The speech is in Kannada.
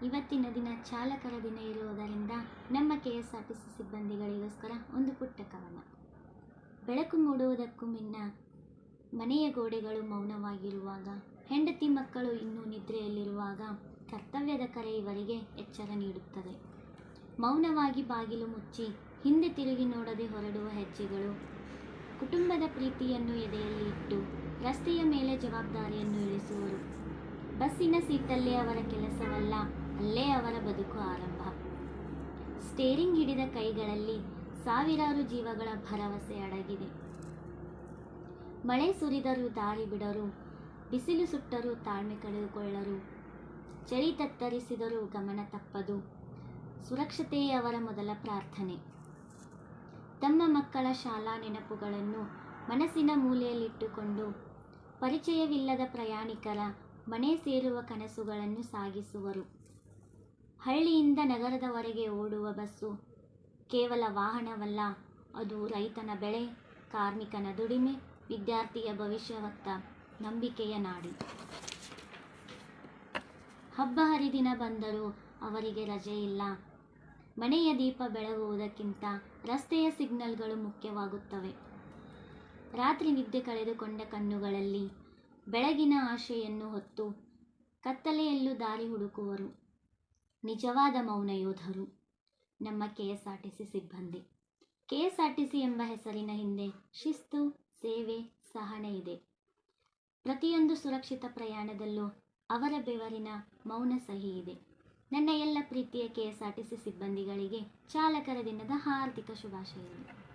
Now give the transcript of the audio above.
ಇವತ್ತಿನ ದಿನ ಚಾಲಕರ ದಿನ ಇರುವುದರಿಂದ ನಮ್ಮ KSRTC ಸಿಬ್ಬಂದಿಗಳಿಗೋಸ್ಕರ ಒಂದು ಪುಟ್ಟ ಕವನ. ಬೆಳಕು ಮೂಡುವುದಕ್ಕೂ ಮುನ್ನ ಮನೆಯ ಗೋಡೆಗಳು ಮೌನವಾಗಿರುವಾಗ, ಹೆಂಡತಿ ಮಕ್ಕಳು ಇನ್ನೂ ನಿದ್ರೆಯಲ್ಲಿರುವಾಗ ಕರ್ತವ್ಯದ ಕರೆ ಇವರಿಗೆ ಎಚ್ಚರ ನೀಡುತ್ತದೆ. ಮೌನವಾಗಿ ಬಾಗಿಲು ಮುಚ್ಚಿ ಹಿಂದೆ ತಿರುಗಿ ನೋಡದೆ ಹೊರಡುವ ಹೆಜ್ಜೆಗಳು, ಕುಟುಂಬದ ಪ್ರೀತಿಯನ್ನು ಎದೆಯಲ್ಲಿ ಇಟ್ಟು ರಸ್ತೆಯ ಮೇಲೆ ಜವಾಬ್ದಾರಿಯನ್ನು ಇಳಿಸುವರು. ಬಸ್ಸಿನ ಸೀಟಲ್ಲೇ ಅವರ ಕೆಲಸವಲ್ಲ, ಅಲ್ಲೇ ಅವರ ಬದುಕು ಆರಂಭ. ಸ್ಟೇರಿಂಗ್ ಹಿಡಿದ ಕೈಗಳಲ್ಲಿ ಸಾವಿರಾರು ಜೀವಗಳ ಭರವಸೆ ಅಡಗಿದೆ. ಮಳೆ ಸುರಿದರೂ ದಾರಿ ಬಿಡರು, ಬಿಸಿಲು ಸುಟ್ಟರೂ ತಾಳ್ಮೆ ಕಳೆದುಕೊಳ್ಳರು, ಚಳಿ ತತ್ತರಿಸಿದರೂ ಗಮನ ತಪ್ಪದು. ಸುರಕ್ಷತೆಯೇ ಅವರ ಮೊದಲ ಪ್ರಾರ್ಥನೆ. ತಮ್ಮ ಮಕ್ಕಳ ಶಾಲಾ ನೆನಪುಗಳನ್ನು ಮನಸ್ಸಿನ ಮೂಲೆಯಲ್ಲಿಟ್ಟುಕೊಂಡು ಪರಿಚಯವಿಲ್ಲದ ಪ್ರಯಾಣಿಕರ ಮನೆ ಸೇರುವ ಕನಸುಗಳನ್ನು ಸಾಗಿಸುವರು. ಹಳ್ಳಿಯಿಂದ ನಗರದವರೆಗೆ ಓಡುವ ಬಸ್ಸು ಕೇವಲ ವಾಹನವಲ್ಲ, ಅದು ರೈತನ ಬೆಳೆ, ಕಾರ್ಮಿಕನ ದುಡಿಮೆ, ವಿದ್ಯಾರ್ಥಿಯ ಭವಿಷ್ಯವತ್ತ ನಂಬಿಕೆಯ ನಾಡಿ. ಹಬ್ಬ ಹರಿದಿನ ಬಂದರೂ ಅವರಿಗೆ ರಜೆ ಇಲ್ಲ. ಮನೆಯ ದೀಪ ಬೆಳಗುವುದಕ್ಕಿಂತ ರಸ್ತೆಯ ಸಿಗ್ನಲ್ಗಳು ಮುಖ್ಯವಾಗುತ್ತವೆ. ರಾತ್ರಿ ನಿದ್ದೆ ಕಳೆದುಕೊಂಡ ಕಣ್ಣುಗಳಲ್ಲಿ ಬೆಳಗಿನ ಆಶೆಯನ್ನು ಹೊತ್ತು ಕತ್ತಲೆಯಲ್ಲೂ ದಾರಿ ಹುಡುಕುವರು. ನಿಜವಾದ ಮೌನ ಯೋಧರು ನಮ್ಮ KSRTC ಸಿಬ್ಬಂದಿ. KSRTC ಎಂಬ ಹೆಸರಿನ ಹಿಂದೆ ಶಿಸ್ತು, ಸೇವೆ, ಸಹನೆ ಇದೆ. ಪ್ರತಿಯೊಂದು ಸುರಕ್ಷಿತ ಪ್ರಯಾಣದಲ್ಲೂ ಅವರ ಬೆವರಿನ ಮೌನ ಸಹಿ ಇದೆ. ನನ್ನ ಎಲ್ಲ ಪ್ರೀತಿಯ KSRTC ಸಿಬ್ಬಂದಿಗಳಿಗೆ ಚಾಲಕರ ದಿನದ ಹಾರ್ದಿಕ ಶುಭಾಶಯಗಳು.